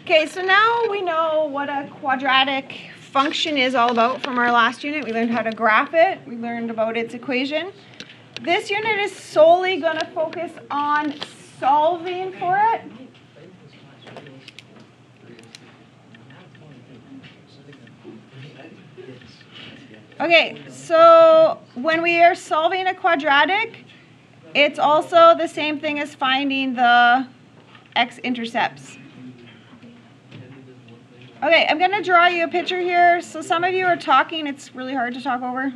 Okay, so now we know what a quadratic function is all about from our last unit. We learned how to graph it. We learned about its equation. This unit is solely going to focus on solving for it. Okay, so when we are solving a quadratic, it's also the same thing as finding the x-intercepts. Okay, I'm going to draw you a picture here. So some of you are talking. It's really hard to talk over.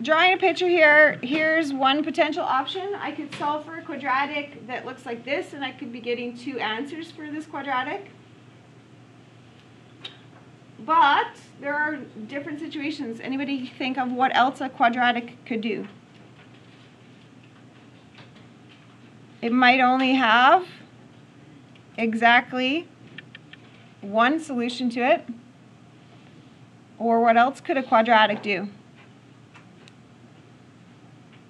Drawing a picture here, here's one potential option. I could solve for a quadratic that looks like this, and I could be getting two answers for this quadratic. But there are different situations. Anybody think of what else a quadratic could do? It might only have exactly one solution to it. Or what else could a quadratic do?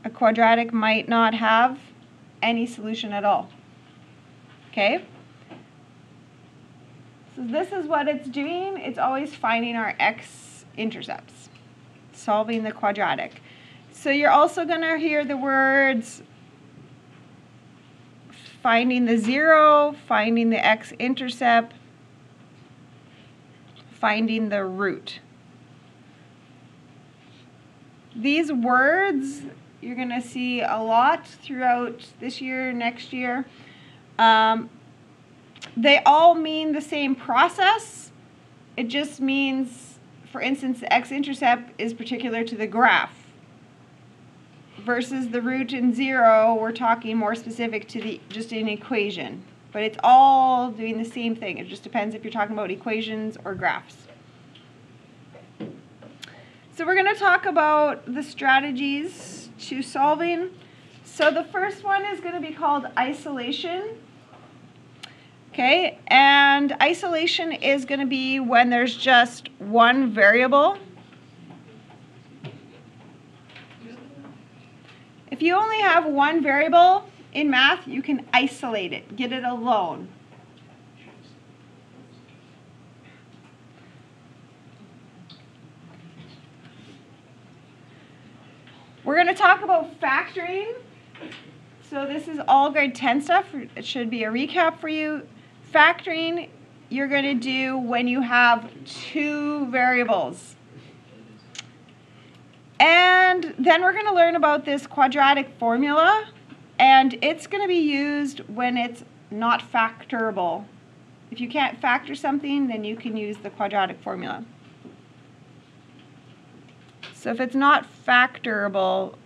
A quadratic might not have any solution at all. Okay? So this is what it's doing. It's always finding our x-intercepts, solving the quadratic. So you're also going to hear the words finding the zero, finding the x-intercept, finding the root. These words you're going to see a lot throughout this year, next year. They all mean the same process. It just means, for instance, the x-intercept is particular to the graph. Versus the root and zero, we're talking more specific to just an equation. But it's all doing the same thing. It just depends if you're talking about equations or graphs. So we're going to talk about the strategies to solving. So the first one is going to be called isolation. Okay, and isolation is going to be when there's just one variable. If you only have one variable in math, you can isolate it, get it alone. We're going to talk about factoring. So this is all grade 10 stuff. It should be a recap for you. Factoring, you're going to do when you have two variables. And then we're going to learn about this quadratic formula. And it's going to be used when it's not factorable. If you can't factor something, then you can use the quadratic formula. So if it's not factorable,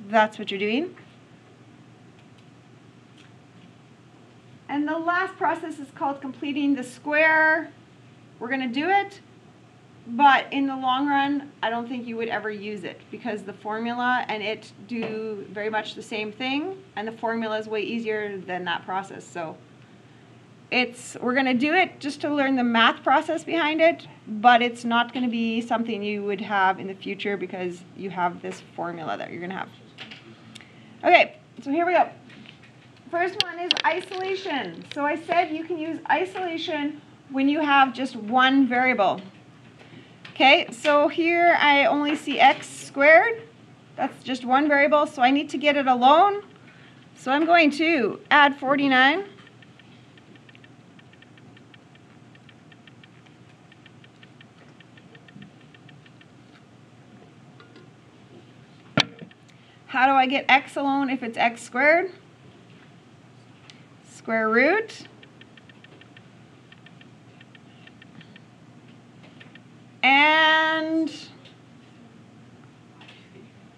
that's what you're doing. And the last process is called completing the square. We're going to do it, but in the long run, I don't think you would ever use it because the formula and it do very much the same thing, and the formula is way easier than that process. So we're going to do it just to learn the math process behind it, but it's not going to be something you would have in the future because you have this formula that you're going to have. Okay, so here we go. First one is isolation. So I said you can use isolation when you have just one variable. Okay, so here I only see x squared. That's just one variable, so I need to get it alone. So I'm going to add 49. How do I get x alone if it's x squared? Square root. And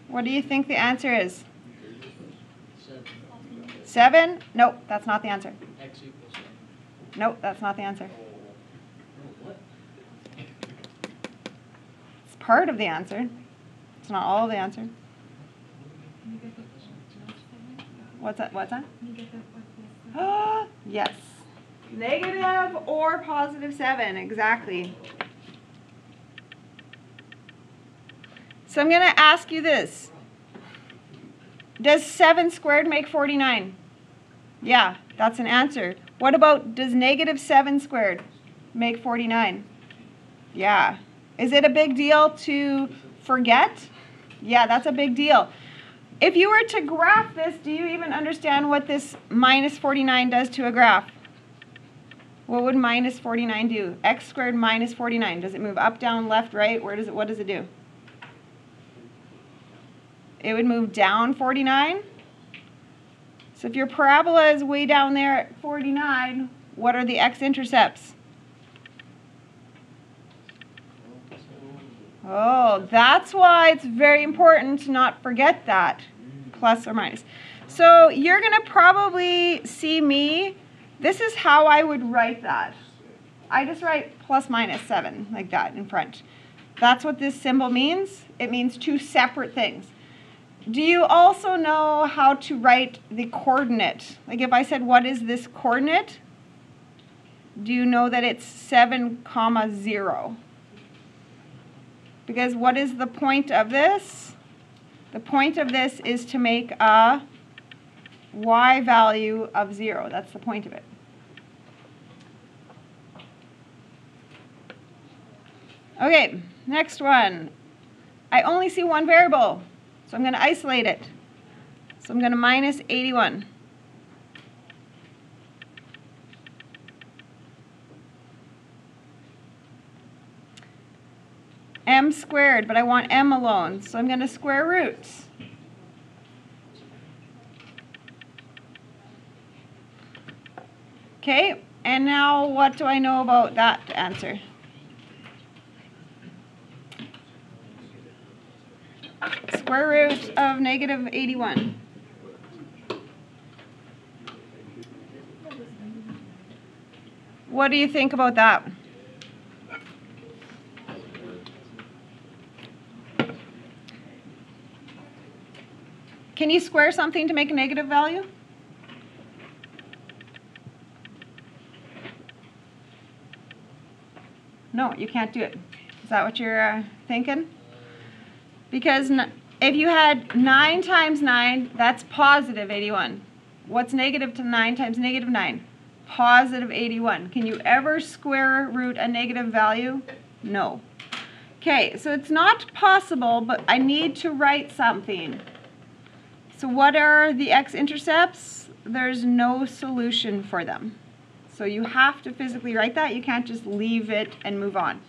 what do you think the answer is? 7? Nope, that's not the answer. X equals 7. Nope, that's not the answer. It's part of the answer. It's not all of the answer. What's that? What's that? Yes. Negative or positive 7, exactly. So I'm going to ask you this. Does 7 squared make 49? Yeah, that's an answer. What about, does negative 7 squared make 49? Yeah. Is it a big deal to forget? Yeah, that's a big deal. If you were to graph this, do you even understand what this minus 49 does to a graph? What would minus 49 do? X squared minus 49. Does it move up, down, left, right? What does it do? It would move down 49. So if your parabola is way down there at 49, what are the x-intercepts? Oh, that's why it's very important to not forget that, plus or minus. So you're going to probably see me, this is how I would write that. I just write plus minus 7, like that in front. That's what this symbol means. It means two separate things. Do you also know how to write the coordinate? Like if I said, what is this coordinate? Do you know that it's 7, 0? Because what is the point of this? The point of this is to make a y value of 0. That's the point of it. Okay, next one. I only see one variable, so I'm going to isolate it. So I'm going to minus 81. M squared, but I want m alone, so I'm going to square roots. Okay, and now what do I know about that answer? Square root of negative 81. What do you think about that? Can you square something to make a negative value? No, you can't do it. Is that what you're thinking? Because if you had 9 times 9, that's positive 81. What's negative to 9 times negative 9? Positive 81. Can you ever square root a negative value? No. Okay, so it's not possible, but I need to write something. So what are the x-intercepts? There's no solution for them. So you have to physically write that. You can't just leave it and move on.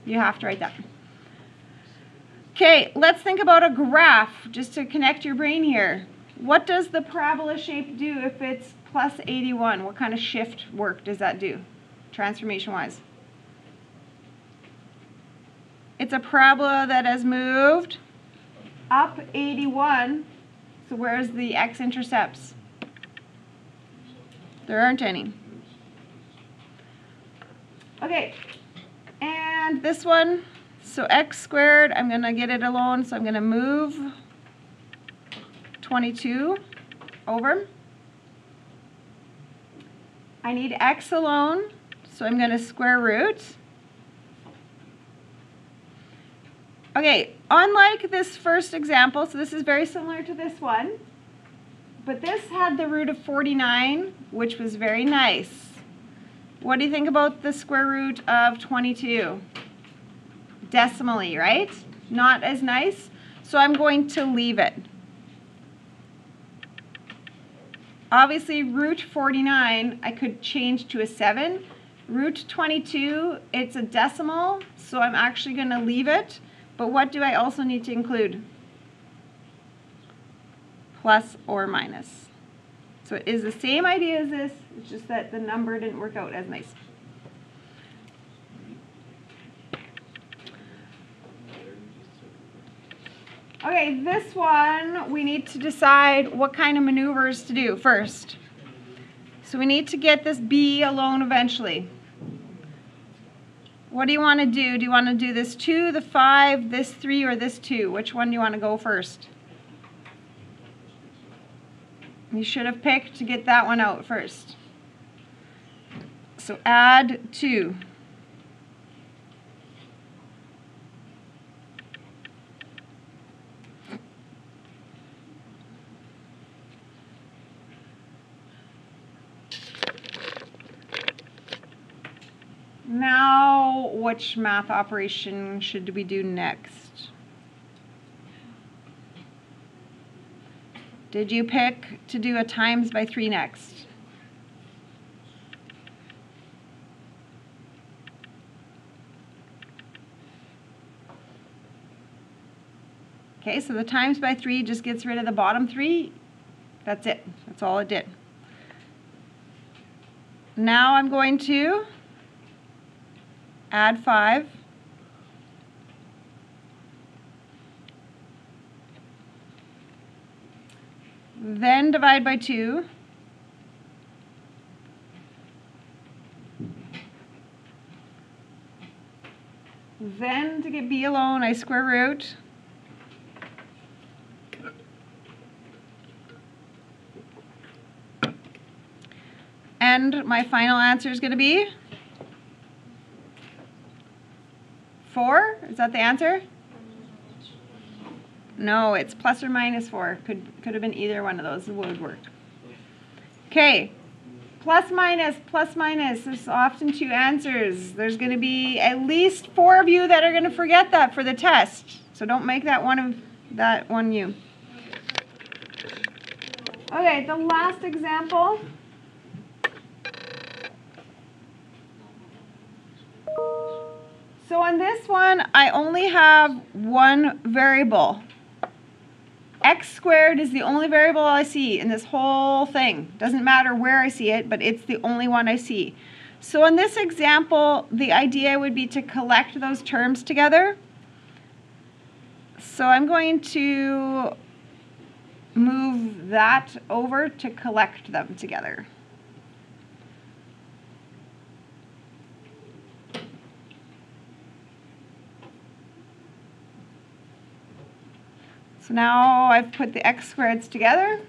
You have to write that. Okay, let's think about a graph, just to connect your brain here. What does the parabola shape do if it's plus 81? What kind of shift work does that do, transformation-wise? It's a parabola that has moved up 81. So where's the x-intercepts? There aren't any. Okay, and this one, so x squared, I'm going to get it alone, so I'm going to move 22 over. I need x alone, so I'm going to square root. Okay, unlike this first example, so this is very similar to this one, but this had the root of 49, which was very nice. What do you think about the square root of 22? Decimally, right? Not as nice, so I'm going to leave it. Obviously, root 49, I could change to a 7. Root 22, it's a decimal, so I'm actually going to leave it. But what do I also need to include? Plus or minus. So it is the same idea as this, it's just that the number didn't work out as nice. Okay, this one, we need to decide what kind of maneuvers to do first. So we need to get this b alone eventually. What do you want to do? Do you want to do this 2, the 5, this 3, or this 2? Which one do you want to go first? You should have picked to get that one out first. So add 2. Now, which math operation should we do next? Did you pick to do a times by 3 next? Okay, so the times by 3 just gets rid of the bottom 3. That's it. That's all it did. Now I'm going to add 5. Then divide by 2. Then to get b alone, I square root. And my final answer is going to be 4. Is that the answer? No, it's plus or minus 4. Could have been either one of those would work. Okay, plus minus. There's often 2 answers. There's going to be at least 4 of you that are going to forget that for the test. So don't make that one you. Okay, the last example. So on this one, I only have one variable. X squared is the only variable I see in this whole thing. Doesn't matter where I see it, but it's the only one I see. So in this example, the idea would be to collect those terms together. So I'm going to move that over to collect them together. So now I've put the x squareds together.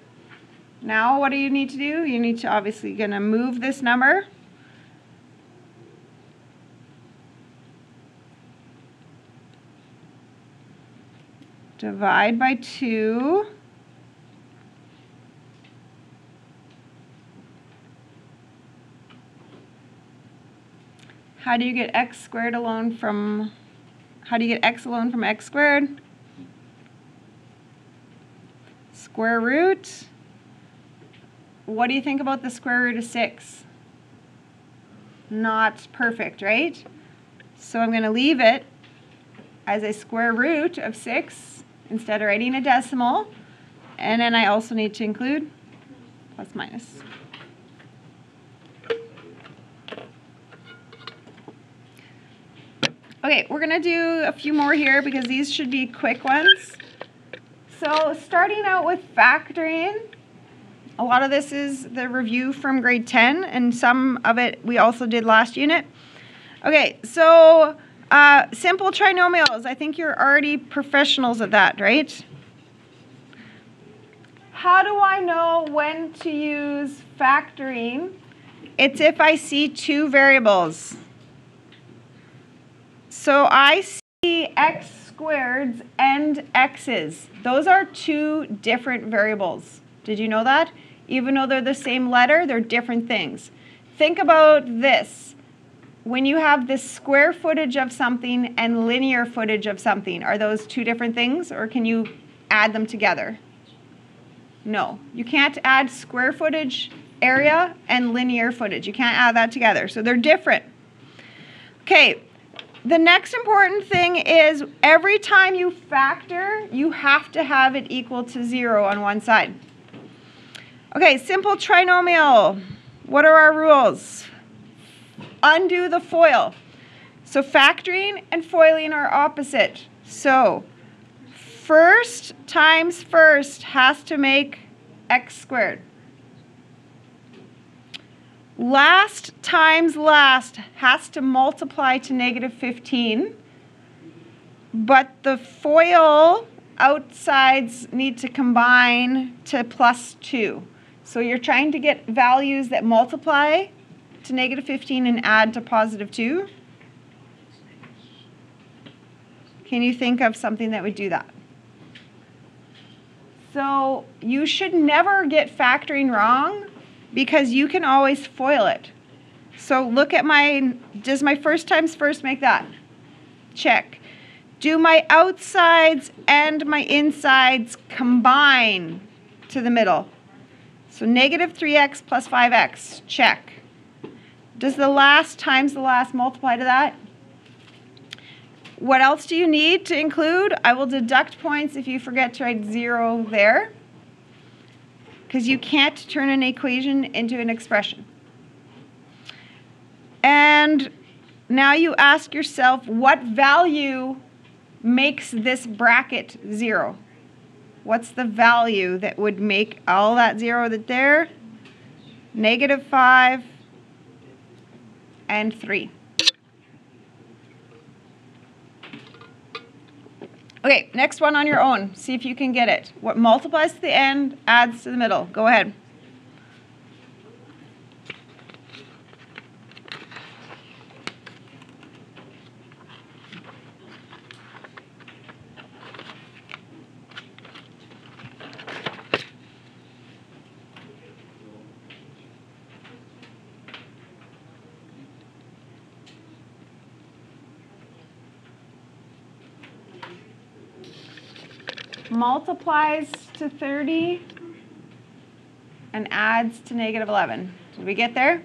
Now what do you need to do? You need to obviously gonna move this number. Divide by 2. How do you get x squared alone from, how do you get x alone from x squared? Square root. What do you think about the square root of 6? Not perfect, right? So I'm going to leave it as a square root of 6 instead of writing a decimal. And then I also need to include plus minus. Okay, we're going to do a few more here because these should be quick ones. So starting out with factoring, a lot of this is the review from grade 10, and some of it we also did last unit. Okay, so simple trinomials. I think you're already professionals at that, right? How do I know when to use factoring? It's if I see 2 variables. So I see x squareds and x's. Those are 2 different variables. Did you know that? Even though they're the same letter, they're different things. Think about this. When you have this square footage of something and linear footage of something, are those 2 different things, or can you add them together? No, you can't add square footage area and linear footage. You can't add that together, so they're different. Okay. The next important thing is every time you factor, you have to have it equal to 0 on one side. Okay, simple trinomial. What are our rules? Undo the FOIL. So factoring and FOILing are opposite. So first times first has to make x squared. Last times last has to multiply to -15, but the FOIL outsides need to combine to +2. So you're trying to get values that multiply to -15 and add to +2. Can you think of something that would do that? So you should never get factoring wrong, because you can always FOIL it. So look at does my first times first make that? Check. Do my outsides and my insides combine to the middle? So negative 3x plus 5x, check. Does the last times the last multiply to that? What else do you need to include? I will deduct points if you forget to write 0 there, because you can't turn an equation into an expression. And now you ask yourself, what value makes this bracket 0? What's the value that would make all that 0 that there? Negative 5 and 3. Okay, next one on your own. See if you can get it. What multiplies to the end, adds to the middle. Go ahead. Multiplies to 30 and adds to negative 11. Did we get there?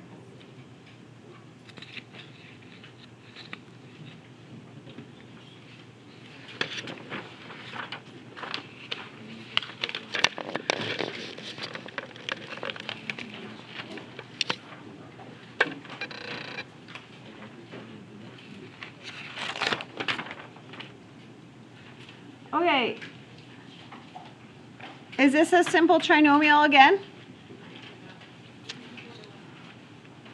Okay. Is this a simple trinomial again?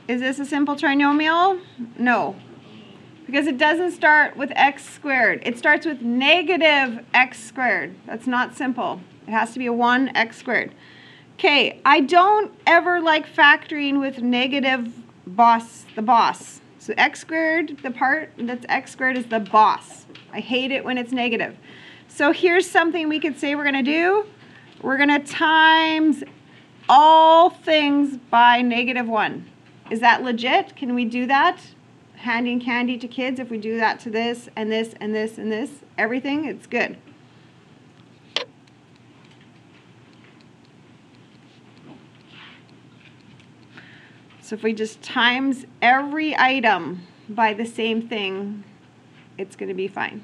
Is this a simple trinomial? No, because it doesn't start with x squared. It starts with negative x squared. That's not simple. It has to be a 1x squared. Okay, I don't ever like factoring with negative the boss. So x squared, the part that's x squared is the boss. I hate it when it's negative. So here's something we could say we're going to do. We're going to times all things by negative 1. Is that legit? Can we do that? Handing candy to kids, if we do that to this and this and this and this, everything, it's good. So if we just times every item by the same thing, it's going to be fine.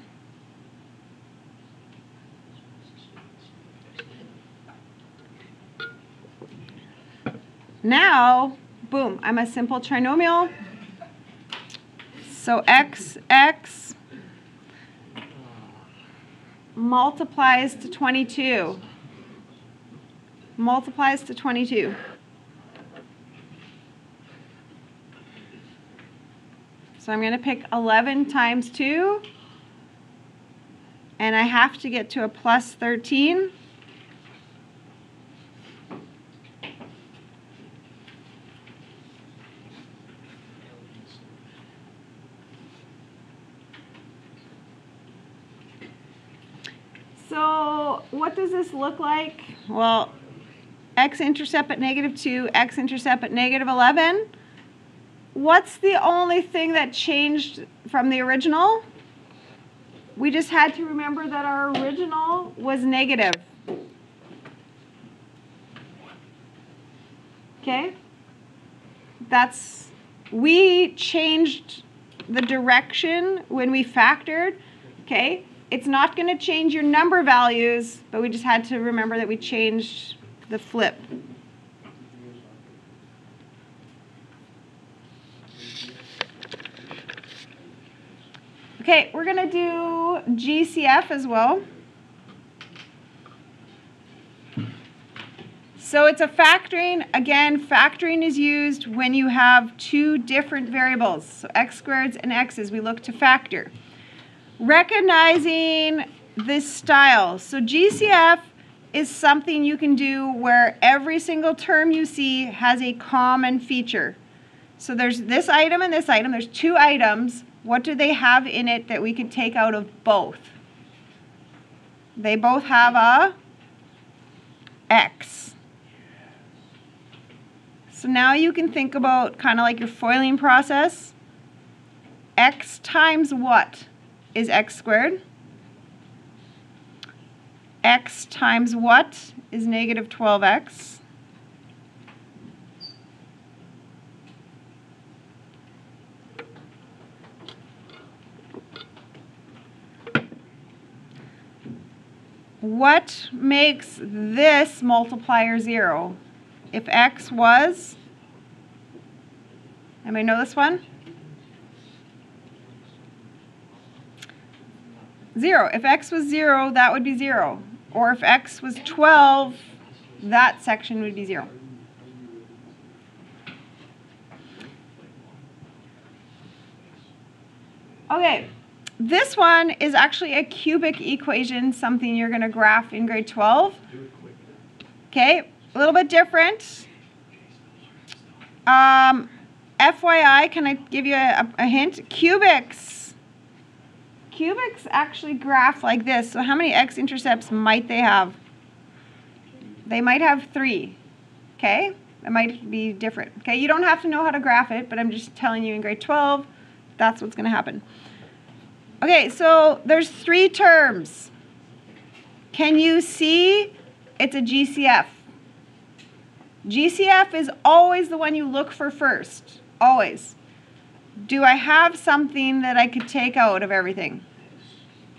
Now, boom, I'm a simple trinomial. So x multiplies to 22. Multiplies to 22. So I'm going to pick 11 times 2. And I have to get to a plus 13. So what does this look like? Well, x-intercept at negative 2, x-intercept at negative 11. What's the only thing that changed from the original? We just had to remember that our original was negative. Okay? We changed the direction when we factored. Okay? It's not going to change your number values, but we just had to remember that we changed the flip. Okay, we're going to do GCF as well. So it's a factoring. Again, factoring is used when you have two different variables. So x squareds and x's, we look to factor. Recognizing this style. So GCF is something you can do where every single term you see has a common feature. So there's this item and this item. There's two items. What do they have in it that we could take out of both? They both have a x. So now you can think about kind of like your FOILing process. X times what is x squared? X times what is negative 12x? What makes this multiplier 0? If x was, anybody know this one? 0. If x was 0, that would be 0. Or if x was 12, that section would be 0. Okay, this one is actually a cubic equation, something you're going to graph in grade 12. Okay, a little bit different. FYI, can I give you a hint? Cubics actually graph like this. So how many x-intercepts might they have? They might have 3. Okay, it might be different. Okay, you don't have to know how to graph it, but I'm just telling you in grade 12, that's what's going to happen. Okay, so there's 3 terms. Can you see it's a GCF? GCF is always the one you look for first. Always. Do I have something that I could take out of everything?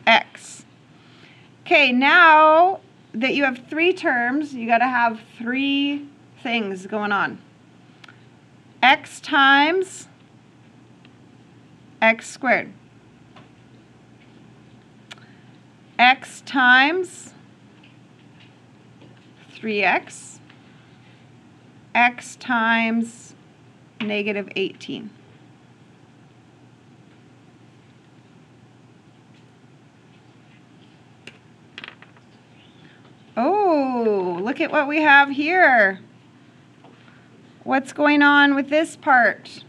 X. Okay, now that you have 3 terms, you got to have 3 things going on. X times x squared. X times 3x. X times negative 18. Oh, look at what we have here. What's going on with this part?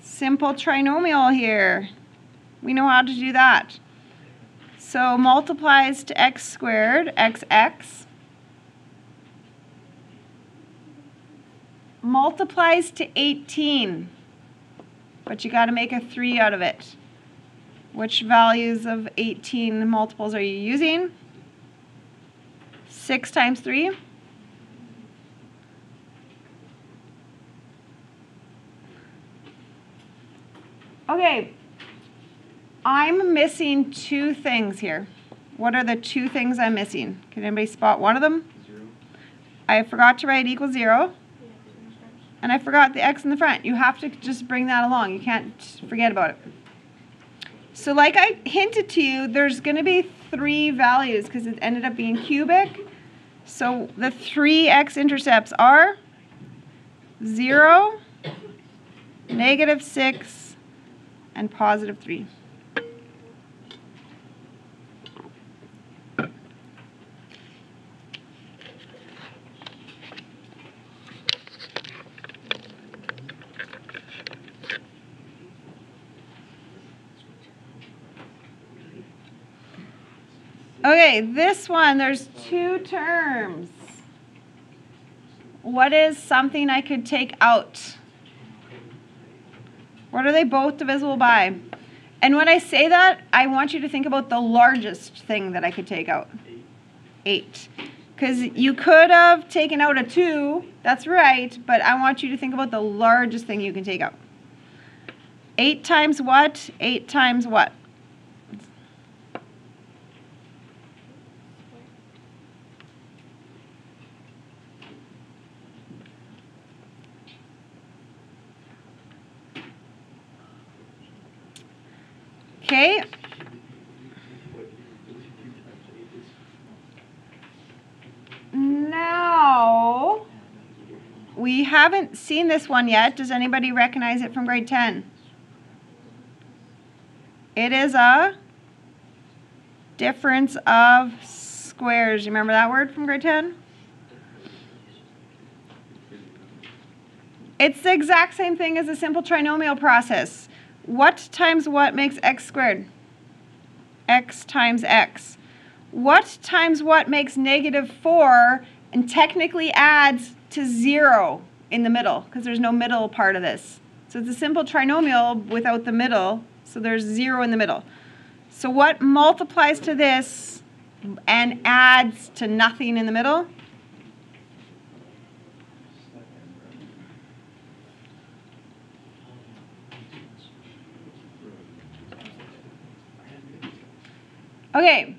Simple trinomial here. We know how to do that. So multiplies to x squared, xx. Multiplies to 18. But you got to make a 3 out of it. Which values of 18 multiples are you using? 6 times 3. Okay, I'm missing 2 things here. What are the 2 things I'm missing? Can anybody spot one of them? 0. I forgot to write equals 0. And I forgot the x in the front. You have to just bring that along. You can't forget about it. So like I hinted to you, there's going to be 3 values because it ended up being cubic. So the 3 x-intercepts are 0, negative 6, and positive 3. Okay, this one, there's 2 terms. What is something I could take out? What are they both divisible by? And when I say that, I want you to think about the largest thing that I could take out. 8. Because you could have taken out a 2, that's right, but I want you to think about the largest thing you can take out. 8 times what? 8 times what? Okay. Now, we haven't seen this one yet. Does anybody recognize it from grade 10? It is a difference of squares. You remember that word from grade 10? It's the exact same thing as a simple trinomial process. What times what makes x squared? X times x. What times what makes negative 4 and technically adds to 0? in the middle because there's no middle part of this. So it's a simple trinomial without the middle, so there's 0 in the middle. So what multiplies to this and adds to nothing in the middle? Okay,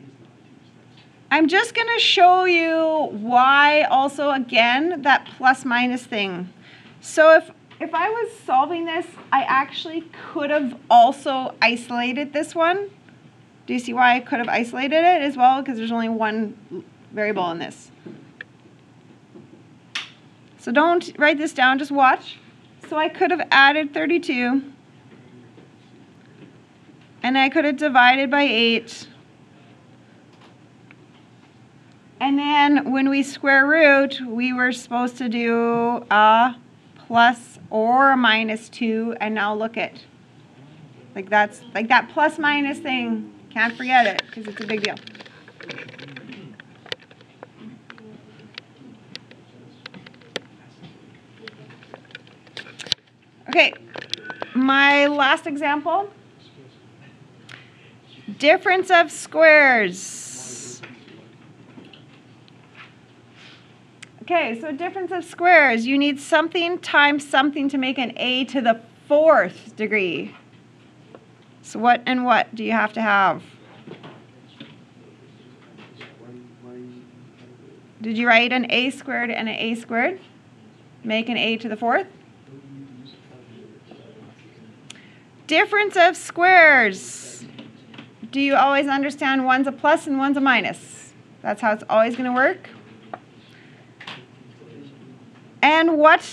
I'm just going to show you why also again that plus minus thing. So if I was solving this, I actually could have also isolated this one. Do you see why I could have isolated it as well? Because there's only one variable in this. So don't write this down, just watch. So I could have added 32. And I could have divided by 8. And then when we square root, we were supposed to do a plus or a minus 2. And now look at, like that plus minus thing. Can't forget it because it's a big deal. Okay, my last example. Difference of squares. Okay, so difference of squares. You need something times something to make an a to the 4th degree. So what and what do you have to have? Did you write an a squared and an a squared? Make an a to the 4th? Difference of squares. Do you always understand one's a plus and one's a minus? That's how it's always going to work. And what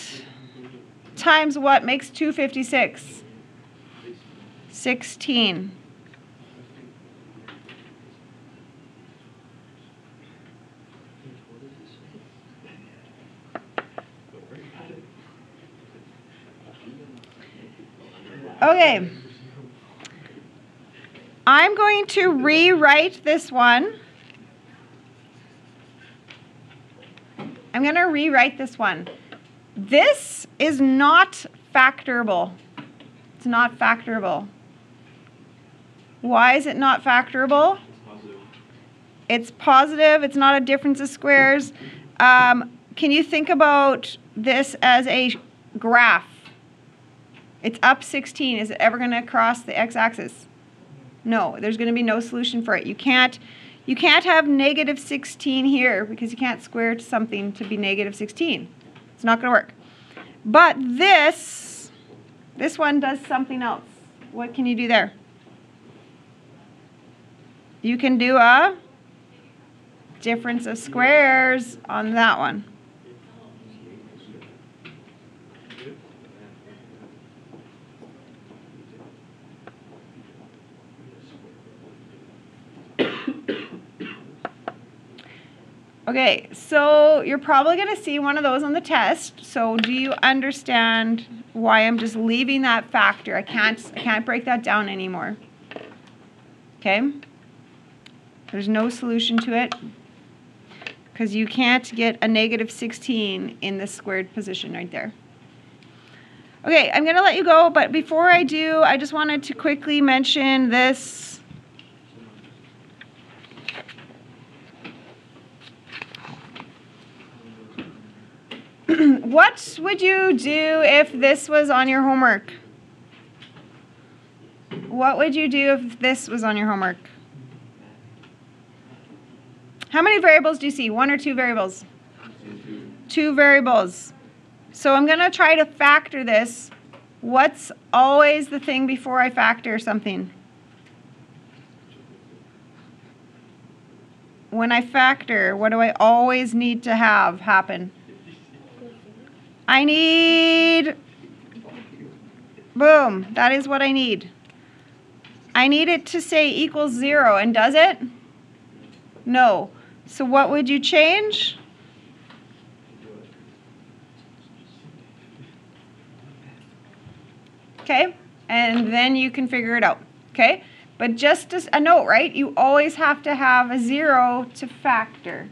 times what makes 256? 16. Okay. I'm going to rewrite this one. I'm going to rewrite this one. This is not factorable. It's not factorable. Why is it not factorable? It's positive. It's not a difference of squares. Can you think about this as a graph? It's up 16. Is it ever going to cross the x-axis? No, there's going to be no solution for it. You can't have negative 16 here because you can't square something to be negative 16. It's not going to work. But this one does something else. What can you do there? You can do a difference of squares on that one. Okay, so you're probably going to see one of those on the test. So do you understand why I'm just leaving that factor? I can't break that down anymore. Okay? There's no solution to it because you can't get a negative 16 in the squared position right there. Okay, I'm going to let you go, but before I do, I just wanted to quickly mention this. What would you do if this was on your homework? What would you do if this was on your homework? How many variables do you see? 1 or 2 variables? 2 variables. So I'm going to try to factor this. What's always the thing before I factor something? When I factor, what do I always need to have happen? I need, boom, that is what I need. I need it to say equals 0, and does it? No. So what would you change? Okay, and then you can figure it out, okay? But just as a note, right? You always have to have a 0 to factor.